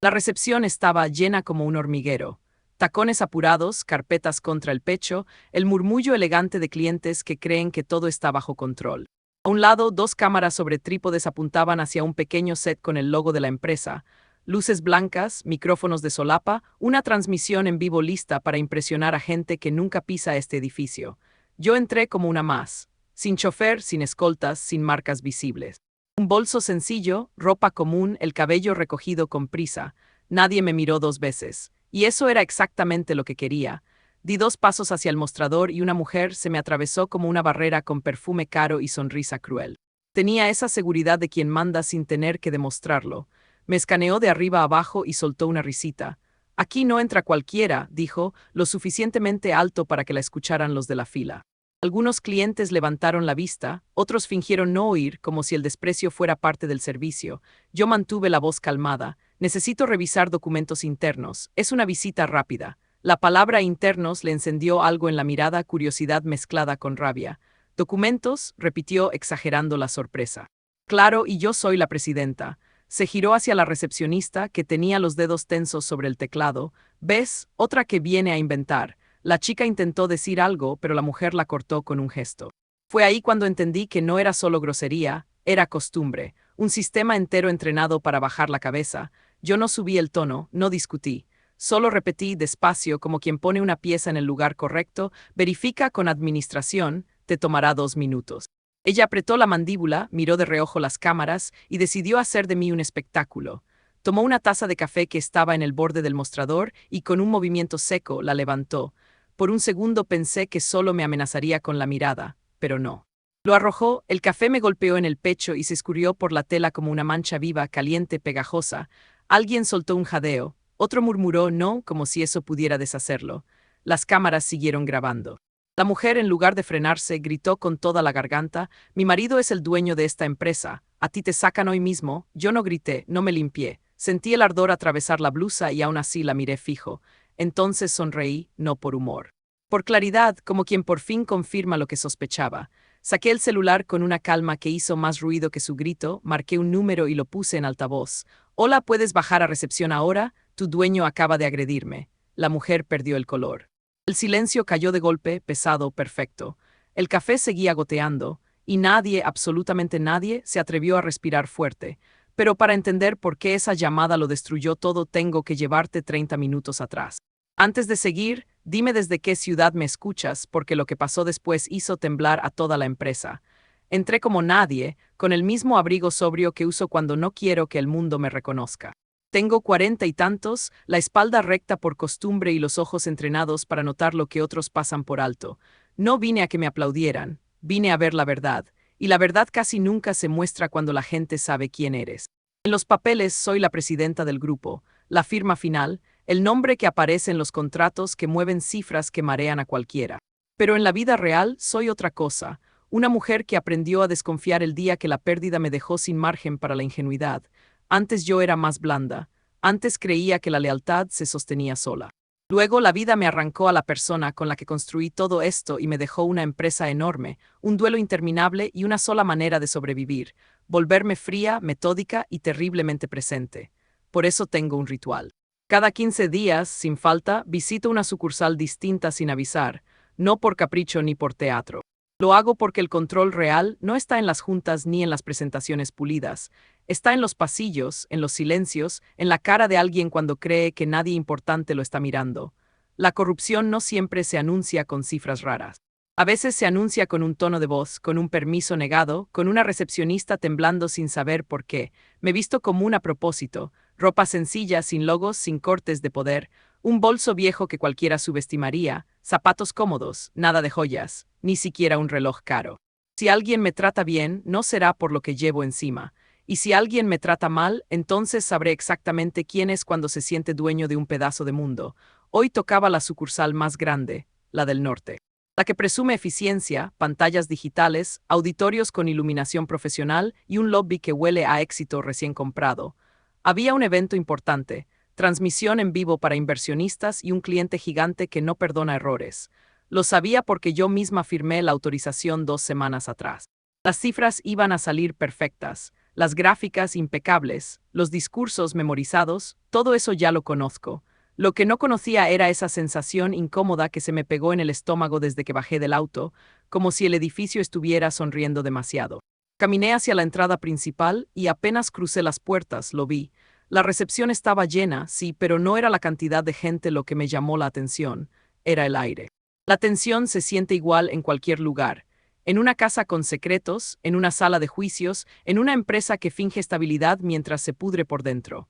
La recepción estaba llena como un hormiguero. Tacones apurados, carpetas contra el pecho, el murmullo elegante de clientes que creen que todo está bajo control. A un lado, dos cámaras sobre trípodes apuntaban hacia un pequeño set con el logo de la empresa. Luces blancas, micrófonos de solapa, una transmisión en vivo lista para impresionar a gente que nunca pisa este edificio. Yo entré como una más, sin chofer, sin escoltas, sin marcas visibles. Un bolso sencillo, ropa común, el cabello recogido con prisa. Nadie me miró dos veces. Y eso era exactamente lo que quería. Di dos pasos hacia el mostrador y una mujer se me atravesó como una barrera con perfume caro y sonrisa cruel. Tenía esa seguridad de quien manda sin tener que demostrarlo. Me escaneó de arriba a abajo y soltó una risita. Aquí no entra cualquiera, dijo, lo suficientemente alto para que la escucharan los de la fila. Algunos clientes levantaron la vista, otros fingieron no oír, como si el desprecio fuera parte del servicio. Yo mantuve la voz calmada. Necesito revisar documentos internos. Es una visita rápida. La palabra internos le encendió algo en la mirada, curiosidad mezclada con rabia. ¿Documentos?, repitió, exagerando la sorpresa. Claro, y yo soy la presidenta. Se giró hacia la recepcionista, que tenía los dedos tensos sobre el teclado. ¿Ves? Otra que viene a inventar. La chica intentó decir algo, pero la mujer la cortó con un gesto. Fue ahí cuando entendí que no era solo grosería, era costumbre, un sistema entero entrenado para bajar la cabeza. Yo no subí el tono, no discutí. Solo repetí despacio como quien pone una pieza en el lugar correcto, verifica con administración, te tomará 2 minutos. Ella apretó la mandíbula, miró de reojo las cámaras y decidió hacer de mí un espectáculo. Tomó una taza de café que estaba en el borde del mostrador y con un movimiento seco la levantó. Por un segundo pensé que solo me amenazaría con la mirada, pero no. Lo arrojó, el café me golpeó en el pecho y se escurrió por la tela como una mancha viva, caliente, pegajosa. Alguien soltó un jadeo, otro murmuró no, como si eso pudiera deshacerlo. Las cámaras siguieron grabando. La mujer, en lugar de frenarse, gritó con toda la garganta: «Mi marido es el dueño de esta empresa. A ti te sacan hoy mismo». Yo no grité, no me limpié. Sentí el ardor atravesar la blusa y aún así la miré fijo. Entonces sonreí, no por humor. Por claridad, como quien por fin confirma lo que sospechaba. Saqué el celular con una calma que hizo más ruido que su grito, marqué un número y lo puse en altavoz. «Hola, ¿puedes bajar a recepción ahora? Tu dueño acaba de agredirme». La mujer perdió el color. El silencio cayó de golpe, pesado, perfecto. El café seguía goteando, y nadie, absolutamente nadie, se atrevió a respirar fuerte. Pero para entender por qué esa llamada lo destruyó todo, tengo que llevarte 30 minutos atrás. Antes de seguir, dime desde qué ciudad me escuchas, porque lo que pasó después hizo temblar a toda la empresa. Entré como nadie, con el mismo abrigo sobrio que uso cuando no quiero que el mundo me reconozca. Tengo 40 y tantos, la espalda recta por costumbre y los ojos entrenados para notar lo que otros pasan por alto. No vine a que me aplaudieran, vine a ver la verdad, y la verdad casi nunca se muestra cuando la gente sabe quién eres. En los papeles soy la presidenta del grupo, la firma final, el nombre que aparece en los contratos que mueven cifras que marean a cualquiera. Pero en la vida real soy otra cosa, una mujer que aprendió a desconfiar el día que la pérdida me dejó sin margen para la ingenuidad. Antes yo era más blanda, antes creía que la lealtad se sostenía sola. Luego la vida me arrancó a la persona con la que construí todo esto y me dejó una empresa enorme, un duelo interminable y una sola manera de sobrevivir: volverme fría, metódica y terriblemente presente. Por eso tengo un ritual. Cada 15 días, sin falta, visito una sucursal distinta sin avisar, no por capricho ni por teatro. Lo hago porque el control real no está en las juntas ni en las presentaciones pulidas. Está en los pasillos, en los silencios, en la cara de alguien cuando cree que nadie importante lo está mirando. La corrupción no siempre se anuncia con cifras raras. A veces se anuncia con un tono de voz, con un permiso negado, con una recepcionista temblando sin saber por qué. Me visto común a propósito, ropa sencilla, sin logos, sin cortes de poder, un bolso viejo que cualquiera subestimaría, zapatos cómodos, nada de joyas, ni siquiera un reloj caro. Si alguien me trata bien, no será por lo que llevo encima. Y si alguien me trata mal, entonces sabré exactamente quién es cuando se siente dueño de un pedazo de mundo. Hoy tocaba la sucursal más grande, la del norte. La que presume eficiencia, pantallas digitales, auditorios con iluminación profesional y un lobby que huele a éxito recién comprado. Había un evento importante, transmisión en vivo para inversionistas y un cliente gigante que no perdona errores. Lo sabía porque yo misma firmé la autorización 2 semanas atrás. Las cifras iban a salir perfectas. las gráficas impecables, los discursos memorizados, todo eso ya lo conozco. Lo que no conocía era esa sensación incómoda que se me pegó en el estómago desde que bajé del auto, como si el edificio estuviera sonriendo demasiado. Caminé hacia la entrada principal y apenas crucé las puertas, lo vi. La recepción estaba llena, sí, pero no era la cantidad de gente lo que me llamó la atención, era el aire. La tensión se siente igual en cualquier lugar. En una casa con secretos, en una sala de juicios, en una empresa que finge estabilidad mientras se pudre por dentro.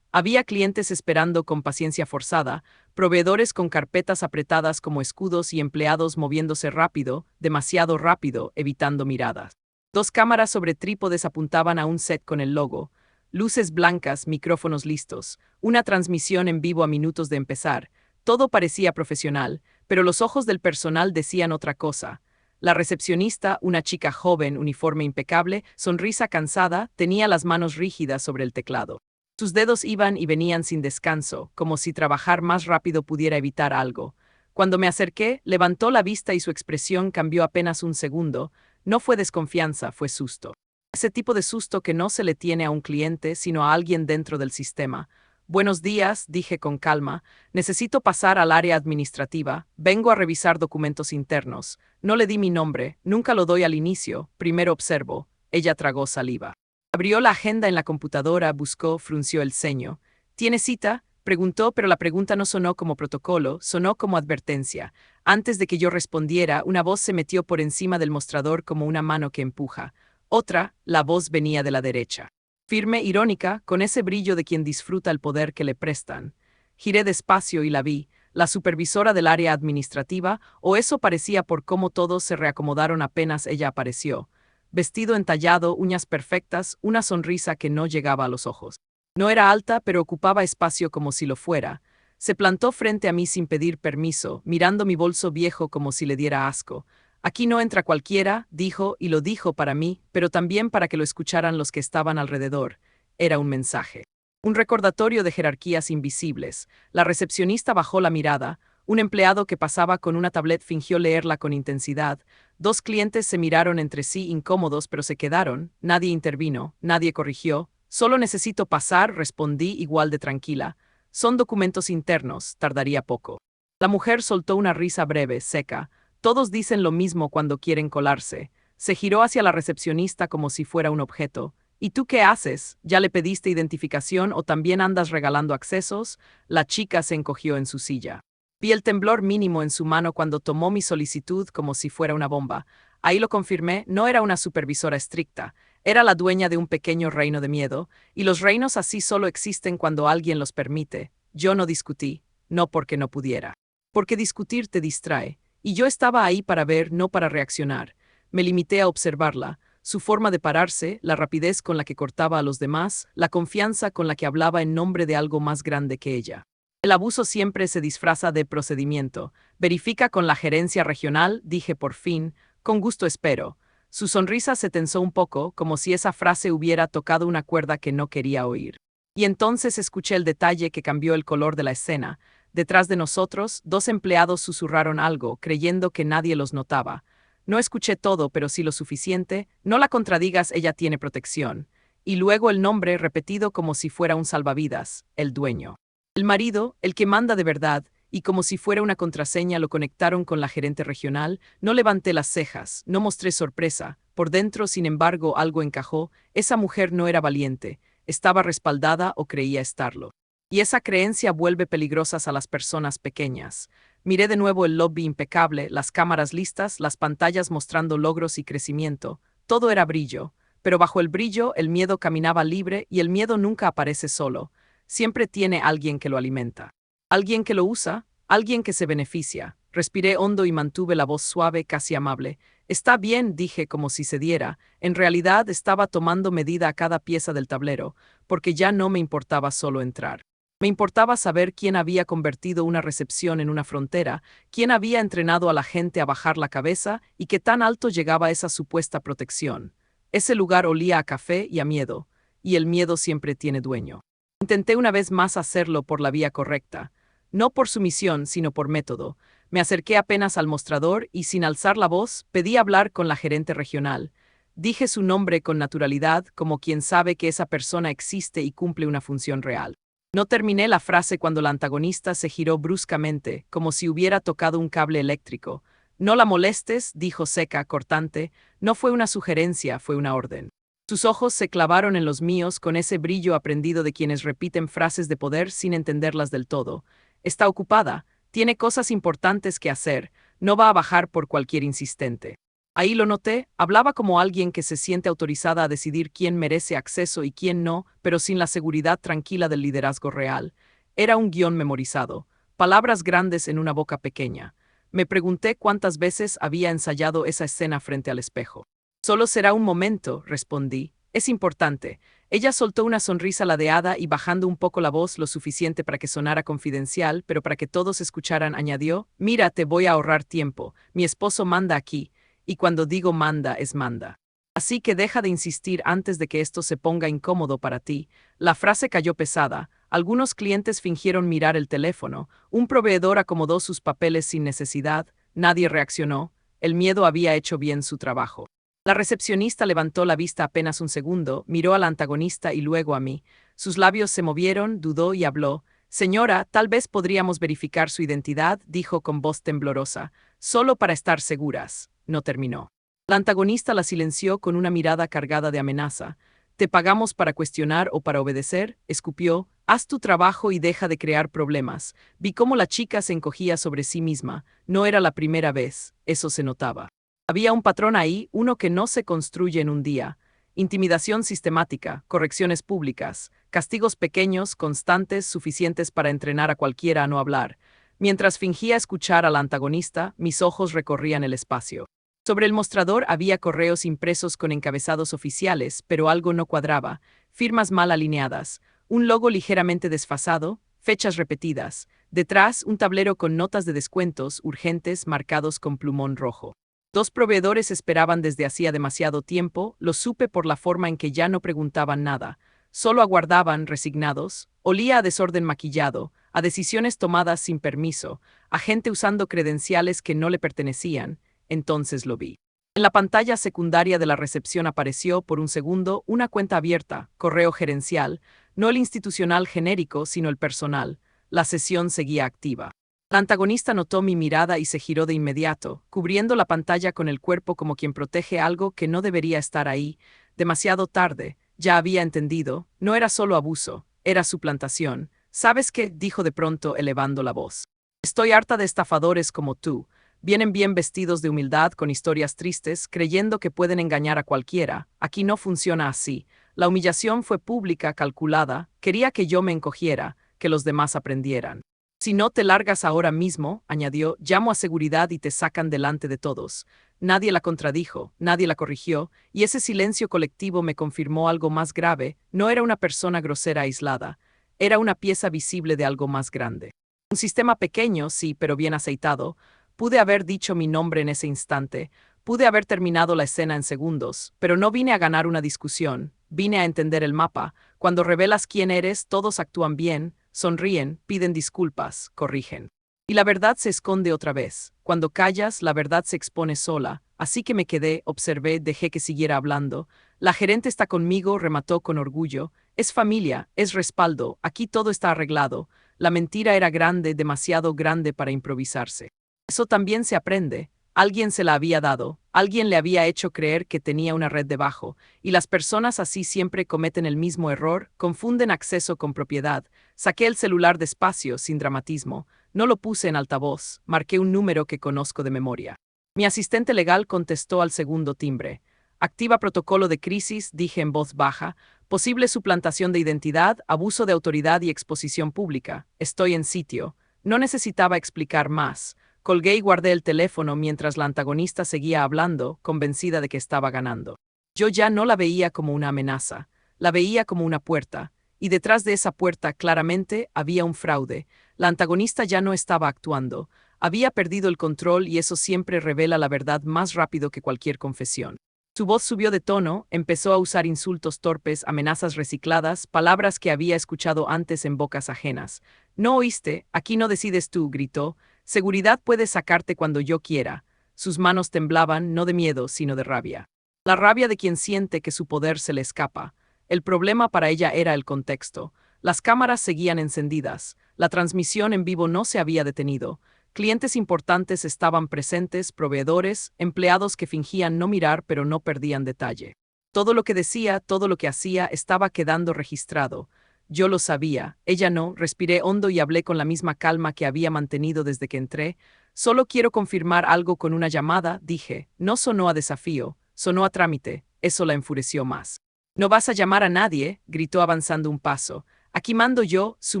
Había clientes esperando con paciencia forzada, proveedores con carpetas apretadas como escudos y empleados moviéndose rápido, demasiado rápido, evitando miradas. Dos cámaras sobre trípodes apuntaban a un set con el logo, luces blancas, micrófonos listos, una transmisión en vivo a minutos de empezar. Todo parecía profesional, pero los ojos del personal decían otra cosa. La recepcionista, una chica joven, uniforme impecable, sonrisa cansada, tenía las manos rígidas sobre el teclado. Sus dedos iban y venían sin descanso, como si trabajar más rápido pudiera evitar algo. Cuando me acerqué, levantó la vista y su expresión cambió apenas un segundo. No fue desconfianza, fue susto. Ese tipo de susto que no se le tiene a un cliente, sino a alguien dentro del sistema. Buenos días, dije con calma. Necesito pasar al área administrativa. Vengo a revisar documentos internos. No le di mi nombre, nunca lo doy al inicio, primero observo. Ella tragó saliva. Abrió la agenda en la computadora, buscó, frunció el ceño. ¿Tiene cita? Preguntó, pero la pregunta no sonó como protocolo, sonó como advertencia. Antes de que yo respondiera, una voz se metió por encima del mostrador como una mano que empuja. Otra, la voz venía de la derecha. Firme, irónica, con ese brillo de quien disfruta el poder que le prestan. Giré despacio y la vi, la supervisora del área administrativa, o eso parecía por cómo todos se reacomodaron apenas ella apareció. Vestido entallado, uñas perfectas, una sonrisa que no llegaba a los ojos. No era alta, pero ocupaba espacio como si lo fuera. Se plantó frente a mí sin pedir permiso, mirando mi bolso viejo como si le diera asco. Aquí no entra cualquiera, dijo, y lo dijo para mí, pero también para que lo escucharan los que estaban alrededor. Era un mensaje. Un recordatorio de jerarquías invisibles. La recepcionista bajó la mirada. Un empleado que pasaba con una tablet fingió leerla con intensidad. Dos clientes se miraron entre sí incómodos, pero se quedaron. Nadie intervino, nadie corrigió. Solo necesito pasar, respondí igual de tranquila. Son documentos internos, tardaría poco. La mujer soltó una risa breve, seca. Todos dicen lo mismo cuando quieren colarse. Se giró hacia la recepcionista como si fuera un objeto. ¿Y tú qué haces? ¿Ya le pediste identificación o también andas regalando accesos? La chica se encogió en su silla. Vi el temblor mínimo en su mano cuando tomó mi solicitud como si fuera una bomba. Ahí lo confirmé, no era una supervisora estricta. Era la dueña de un pequeño reino de miedo, y los reinos así solo existen cuando alguien los permite. Yo no discutí, no porque no pudiera. Porque discutir te distrae. Y yo estaba ahí para ver, no para reaccionar. Me limité a observarla, su forma de pararse, la rapidez con la que cortaba a los demás, la confianza con la que hablaba en nombre de algo más grande que ella. El abuso siempre se disfraza de procedimiento. Verifica con la gerencia regional, dije por fin, con gusto espero. Su sonrisa se tensó un poco, como si esa frase hubiera tocado una cuerda que no quería oír. Y entonces escuché el detalle que cambió el color de la escena. Detrás de nosotros, dos empleados susurraron algo, creyendo que nadie los notaba. No escuché todo, pero sí lo suficiente. No la contradigas, ella tiene protección. Y luego el nombre repetido como si fuera un salvavidas, el dueño. El marido, el que manda de verdad, y como si fuera una contraseña lo conectaron con la gerente regional. No levanté las cejas, no mostré sorpresa. Por dentro, sin embargo, algo encajó. Esa mujer no era valiente, estaba respaldada o creía estarlo. Y esa creencia vuelve peligrosas a las personas pequeñas. Miré de nuevo el lobby impecable, las cámaras listas, las pantallas mostrando logros y crecimiento. Todo era brillo, pero bajo el brillo el miedo caminaba libre y el miedo nunca aparece solo. Siempre tiene alguien que lo alimenta. Alguien que lo usa, alguien que se beneficia. Respiré hondo y mantuve la voz suave, casi amable. Está bien, dije como si se diera. En realidad estaba tomando medida a cada pieza del tablero, porque ya no me importaba solo entrar. Me importaba saber quién había convertido una recepción en una frontera, quién había entrenado a la gente a bajar la cabeza y qué tan alto llegaba esa supuesta protección. Ese lugar olía a café y a miedo, y el miedo siempre tiene dueño. Intenté una vez más hacerlo por la vía correcta, no por sumisión, sino por método. Me acerqué apenas al mostrador y, sin alzar la voz, pedí hablar con la gerente regional. Dije su nombre con naturalidad, como quien sabe que esa persona existe y cumple una función real. No terminé la frase cuando la antagonista se giró bruscamente, como si hubiera tocado un cable eléctrico. No la molestes, dijo seca, cortante. No fue una sugerencia, fue una orden. Sus ojos se clavaron en los míos con ese brillo aprendido de quienes repiten frases de poder sin entenderlas del todo. Está ocupada, tiene cosas importantes que hacer, no va a bajar por cualquier insistente. Ahí lo noté, hablaba como alguien que se siente autorizada a decidir quién merece acceso y quién no, pero sin la seguridad tranquila del liderazgo real. Era un guión memorizado, palabras grandes en una boca pequeña. Me pregunté cuántas veces había ensayado esa escena frente al espejo. Solo será un momento, respondí. Es importante. Ella soltó una sonrisa ladeada y bajando un poco la voz lo suficiente para que sonara confidencial, pero para que todos escucharan, añadió, mira, te voy a ahorrar tiempo. Mi esposo manda aquí. Y cuando digo manda, es manda. Así que deja de insistir antes de que esto se ponga incómodo para ti. La frase cayó pesada. Algunos clientes fingieron mirar el teléfono. Un proveedor acomodó sus papeles sin necesidad. Nadie reaccionó. El miedo había hecho bien su trabajo. La recepcionista levantó la vista apenas un segundo, miró al antagonista y luego a mí. Sus labios se movieron, dudó y habló. Señora, tal vez podríamos verificar su identidad, dijo con voz temblorosa. Solo para estar seguras. No terminó. La antagonista la silenció con una mirada cargada de amenaza. ¿Te pagamos para cuestionar o para obedecer? Escupió. Haz tu trabajo y deja de crear problemas. Vi cómo la chica se encogía sobre sí misma. No era la primera vez. Eso se notaba. Había un patrón ahí, uno que no se construye en un día. Intimidación sistemática, correcciones públicas, castigos pequeños, constantes, suficientes para entrenar a cualquiera a no hablar. Mientras fingía escuchar al antagonista, mis ojos recorrían el espacio. Sobre el mostrador había correos impresos con encabezados oficiales, pero algo no cuadraba, firmas mal alineadas, un logo ligeramente desfasado, fechas repetidas. Detrás, un tablero con notas de descuentos urgentes marcados con plumón rojo. 2 proveedores esperaban desde hacía demasiado tiempo, lo supe por la forma en que ya no preguntaban nada. Solo aguardaban, resignados. Olía a desorden maquillado, a decisiones tomadas sin permiso, a gente usando credenciales que no le pertenecían. Entonces lo vi. En la pantalla secundaria de la recepción apareció, por un segundo, una cuenta abierta, correo gerencial, no el institucional genérico, sino el personal. La sesión seguía activa. La antagonista notó mi mirada y se giró de inmediato, cubriendo la pantalla con el cuerpo como quien protege algo que no debería estar ahí. Demasiado tarde, ya había entendido, no era solo abuso, era suplantación. ¿Sabes qué? Dijo de pronto, elevando la voz. Estoy harta de estafadores como tú. Vienen bien vestidos de humildad con historias tristes, creyendo que pueden engañar a cualquiera. Aquí no funciona así. La humillación fue pública, calculada. Quería que yo me encogiera, que los demás aprendieran. Si no te largas ahora mismo, añadió, llamo a seguridad y te sacan delante de todos. Nadie la contradijo, nadie la corrigió, y ese silencio colectivo me confirmó algo más grave. No era una persona grosera aislada, era una pieza visible de algo más grande. Un sistema pequeño, sí, pero bien aceitado. Pude haber dicho mi nombre en ese instante, pude haber terminado la escena en segundos, pero no vine a ganar una discusión, vine a entender el mapa. Cuando revelas quién eres, todos actúan bien, sonríen, piden disculpas, corrigen. Y la verdad se esconde otra vez. Cuando callas, la verdad se expone sola. Así que me quedé, observé, dejé que siguiera hablando. La gerente está conmigo, remató con orgullo. Es familia, es respaldo, aquí todo está arreglado. La mentira era grande, demasiado grande para improvisarse. Eso también se aprende. Alguien se la había dado, alguien le había hecho creer que tenía una red debajo, y las personas así siempre cometen el mismo error, confunden acceso con propiedad. Saqué el celular despacio, sin dramatismo, no lo puse en altavoz, marqué un número que conozco de memoria. Mi asistente legal contestó al segundo timbre. Activa protocolo de crisis, dije en voz baja, posible suplantación de identidad, abuso de autoridad y exposición pública. Estoy en sitio. No necesitaba explicar más. Colgué y guardé el teléfono mientras la antagonista seguía hablando, convencida de que estaba ganando. Yo ya no la veía como una amenaza, la veía como una puerta, y detrás de esa puerta claramente había un fraude. La antagonista ya no estaba actuando, había perdido el control y eso siempre revela la verdad más rápido que cualquier confesión. Su voz subió de tono, empezó a usar insultos torpes, amenazas recicladas, palabras que había escuchado antes en bocas ajenas. «No oíste, aquí no decides tú», gritó. «Seguridad puede sacarte cuando yo quiera». Sus manos temblaban, no de miedo, sino de rabia. La rabia de quien siente que su poder se le escapa. El problema para ella era el contexto. Las cámaras seguían encendidas, la transmisión en vivo no se había detenido, clientes importantes estaban presentes, proveedores, empleados que fingían no mirar pero no perdían detalle. Todo lo que decía, todo lo que hacía estaba quedando registrado. Yo lo sabía, ella no, respiré hondo y hablé con la misma calma que había mantenido desde que entré. Solo quiero confirmar algo con una llamada, dije. No sonó a desafío, sonó a trámite. Eso la enfureció más. No vas a llamar a nadie, gritó avanzando un paso. Aquí mando yo. Su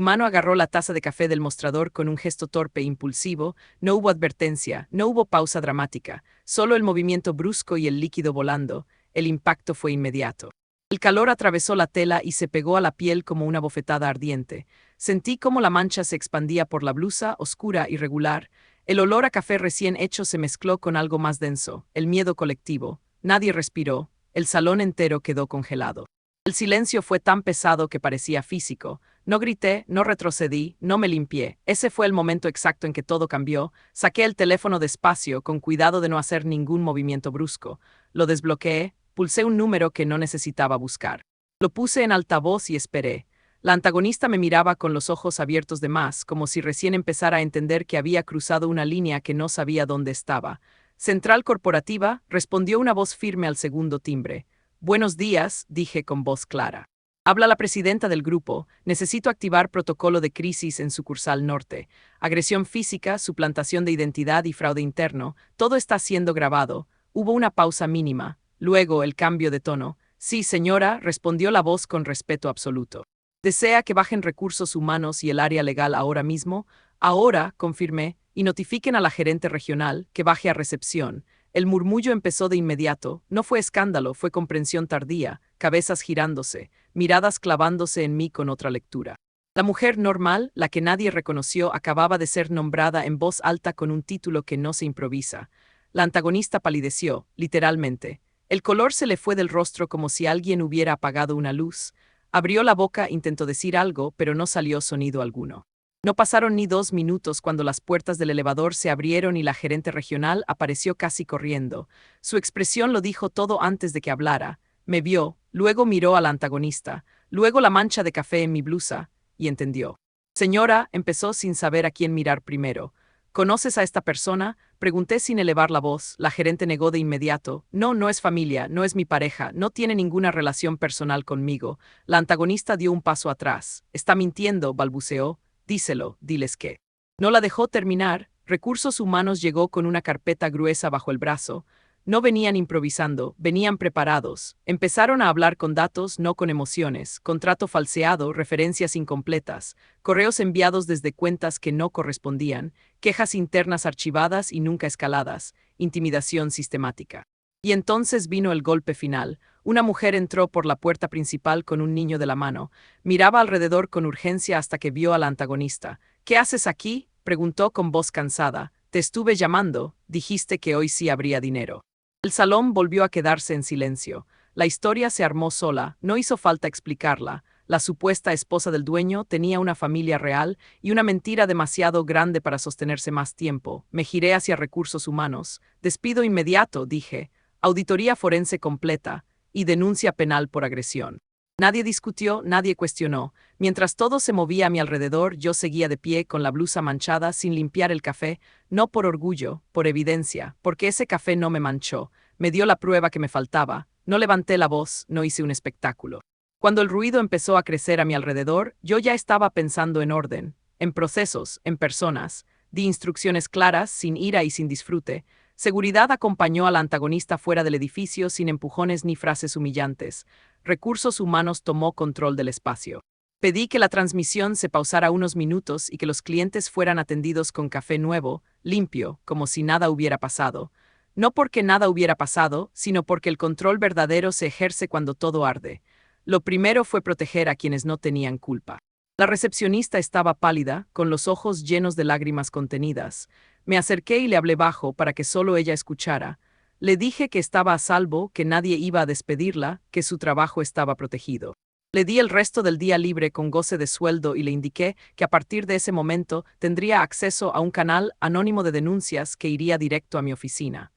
mano agarró la taza de café del mostrador con un gesto torpe e impulsivo. No hubo advertencia, no hubo pausa dramática, solo el movimiento brusco y el líquido volando. El impacto fue inmediato. El calor atravesó la tela y se pegó a la piel como una bofetada ardiente. Sentí cómo la mancha se expandía por la blusa, oscura y regular. El olor a café recién hecho se mezcló con algo más denso, el miedo colectivo. Nadie respiró, el salón entero quedó congelado. El silencio fue tan pesado que parecía físico. No grité, no retrocedí, no me limpié. Ese fue el momento exacto en que todo cambió. Saqué el teléfono despacio, con cuidado de no hacer ningún movimiento brusco. Lo desbloqueé, pulsé un número que no necesitaba buscar. Lo puse en altavoz y esperé. La antagonista me miraba con los ojos abiertos de más, como si recién empezara a entender que había cruzado una línea que no sabía dónde estaba. Central Corporativa, respondió una voz firme al segundo timbre. Buenos días, dije con voz clara. Habla la presidenta del grupo. Necesito activar protocolo de crisis en sucursal norte. Agresión física, suplantación de identidad y fraude interno. Todo está siendo grabado. Hubo una pausa mínima. Luego el cambio de tono. Sí, señora, respondió la voz con respeto absoluto. ¿Desea que bajen recursos humanos y el área legal ahora mismo? Ahora, confirmé, y notifiquen a la gerente regional que baje a recepción. El murmullo empezó de inmediato, no fue escándalo, fue comprensión tardía, cabezas girándose, miradas clavándose en mí con otra lectura. La mujer normal, la que nadie reconoció, acababa de ser nombrada en voz alta con un título que no se improvisa. La antagonista palideció, literalmente. El color se le fue del rostro como si alguien hubiera apagado una luz. Abrió la boca, intentó decir algo, pero no salió sonido alguno. No pasaron ni 2 minutos cuando las puertas del elevador se abrieron y la gerente regional apareció casi corriendo. Su expresión lo dijo todo antes de que hablara. Me vio, luego miró a la antagonista, luego la mancha de café en mi blusa, y entendió. Señora, empezó sin saber a quién mirar primero. ¿Conoces a esta persona? Pregunté sin elevar la voz. La gerente negó de inmediato. No, no es familia, no es mi pareja, no tiene ninguna relación personal conmigo. La antagonista dio un paso atrás. Está mintiendo, balbuceó. Díselo, diles que. No la dejó terminar. Recursos Humanos llegó con una carpeta gruesa bajo el brazo. No venían improvisando, venían preparados. Empezaron a hablar con datos, no con emociones, contrato falseado, referencias incompletas, correos enviados desde cuentas que no correspondían, quejas internas archivadas y nunca escaladas, intimidación sistemática. Y entonces vino el golpe final. Una mujer entró por la puerta principal con un niño de la mano. Miraba alrededor con urgencia hasta que vio a la antagonista. ¿Qué haces aquí?, preguntó con voz cansada. Te estuve llamando, dijiste que hoy sí habría dinero. El salón volvió a quedarse en silencio. La historia se armó sola, no hizo falta explicarla. La supuesta esposa del dueño tenía una familia real y una mentira demasiado grande para sostenerse más tiempo. Me giré hacia Recursos Humanos. Despido inmediato, dije. Auditoría forense completa y denuncia penal por agresión. Nadie discutió, nadie cuestionó. Mientras todo se movía a mi alrededor, yo seguía de pie con la blusa manchada sin limpiar el café, no por orgullo, por evidencia, porque ese café no me manchó, me dio la prueba que me faltaba, no levanté la voz, no hice un espectáculo. Cuando el ruido empezó a crecer a mi alrededor, yo ya estaba pensando en orden, en procesos, en personas, di instrucciones claras, sin ira y sin disfrute. Seguridad acompañó a la antagonista fuera del edificio sin empujones ni frases humillantes. Recursos Humanos tomó control del espacio. Pedí que la transmisión se pausara unos minutos y que los clientes fueran atendidos con café nuevo, limpio, como si nada hubiera pasado. No porque nada hubiera pasado, sino porque el control verdadero se ejerce cuando todo arde. Lo primero fue proteger a quienes no tenían culpa. La recepcionista estaba pálida, con los ojos llenos de lágrimas contenidas. Me acerqué y le hablé bajo para que solo ella escuchara. Le dije que estaba a salvo, que nadie iba a despedirla, que su trabajo estaba protegido. Le di el resto del día libre con goce de sueldo y le indiqué que a partir de ese momento tendría acceso a un canal anónimo de denuncias que iría directo a mi oficina.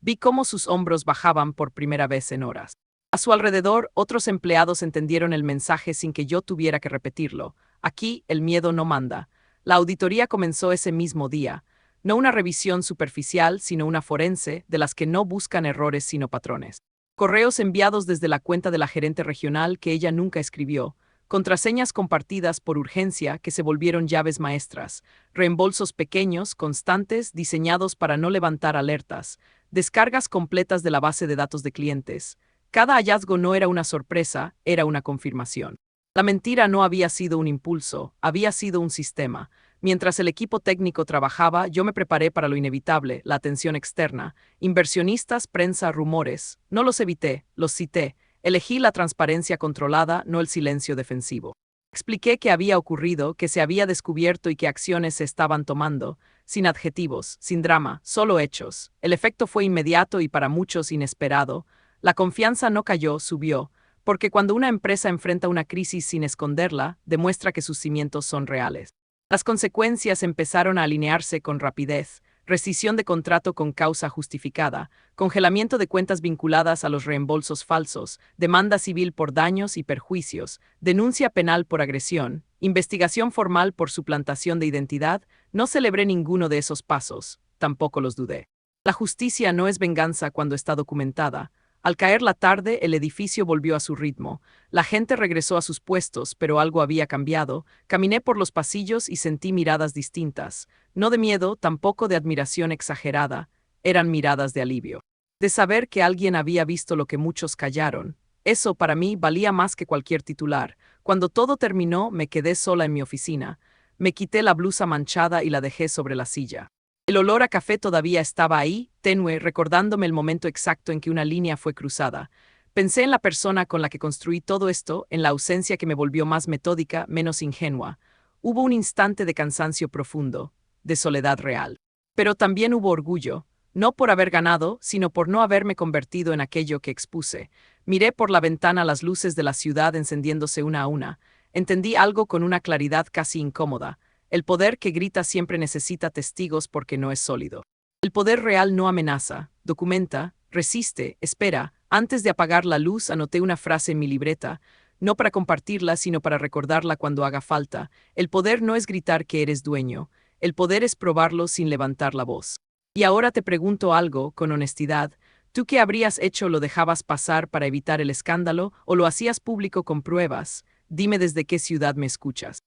Vi cómo sus hombros bajaban por primera vez en horas. A su alrededor, otros empleados entendieron el mensaje sin que yo tuviera que repetirlo. Aquí, el miedo no manda. La auditoría comenzó ese mismo día. No una revisión superficial, sino una forense, de las que no buscan errores sino patrones. Correos enviados desde la cuenta de la gerente regional que ella nunca escribió, contraseñas compartidas por urgencia que se volvieron llaves maestras, reembolsos pequeños, constantes, diseñados para no levantar alertas, descargas completas de la base de datos de clientes. Cada hallazgo no era una sorpresa, era una confirmación. La mentira no había sido un impulso, había sido un sistema. Mientras el equipo técnico trabajaba, yo me preparé para lo inevitable, la atención externa. Inversionistas, prensa, rumores. No los evité, los cité. Elegí la transparencia controlada, no el silencio defensivo. Expliqué qué había ocurrido, que se había descubierto y qué acciones se estaban tomando, sin adjetivos, sin drama, solo hechos. El efecto fue inmediato y para muchos inesperado. La confianza no cayó, subió, porque cuando una empresa enfrenta una crisis sin esconderla, demuestra que sus cimientos son reales. Las consecuencias empezaron a alinearse con rapidez: rescisión de contrato con causa justificada, congelamiento de cuentas vinculadas a los reembolsos falsos, demanda civil por daños y perjuicios, denuncia penal por agresión, investigación formal por suplantación de identidad. No celebré ninguno de esos pasos, tampoco los dudé. La justicia no es venganza cuando está documentada. Al caer la tarde, el edificio volvió a su ritmo. La gente regresó a sus puestos, pero algo había cambiado. Caminé por los pasillos y sentí miradas distintas. No de miedo, tampoco de admiración exagerada. Eran miradas de alivio. De saber que alguien había visto lo que muchos callaron. Eso para mí valía más que cualquier titular. Cuando todo terminó, me quedé sola en mi oficina. Me quité la blusa manchada y la dejé sobre la silla. El olor a café todavía estaba ahí, tenue, recordándome el momento exacto en que una línea fue cruzada. Pensé en la persona con la que construí todo esto, en la ausencia que me volvió más metódica, menos ingenua. Hubo un instante de cansancio profundo, de soledad real. Pero también hubo orgullo, no por haber ganado, sino por no haberme convertido en aquello que expuse. Miré por la ventana las luces de la ciudad encendiéndose una a una. Entendí algo con una claridad casi incómoda. El poder que grita siempre necesita testigos porque no es sólido. El poder real no amenaza, documenta, resiste, espera. Antes de apagar la luz anoté una frase en mi libreta, no para compartirla, sino para recordarla cuando haga falta. El poder no es gritar que eres dueño, el poder es probarlo sin levantar la voz. Y ahora te pregunto algo, con honestidad. ¿Tú qué habrías hecho? ¿Lo dejabas pasar para evitar el escándalo o lo hacías público con pruebas? Dime desde qué ciudad me escuchas.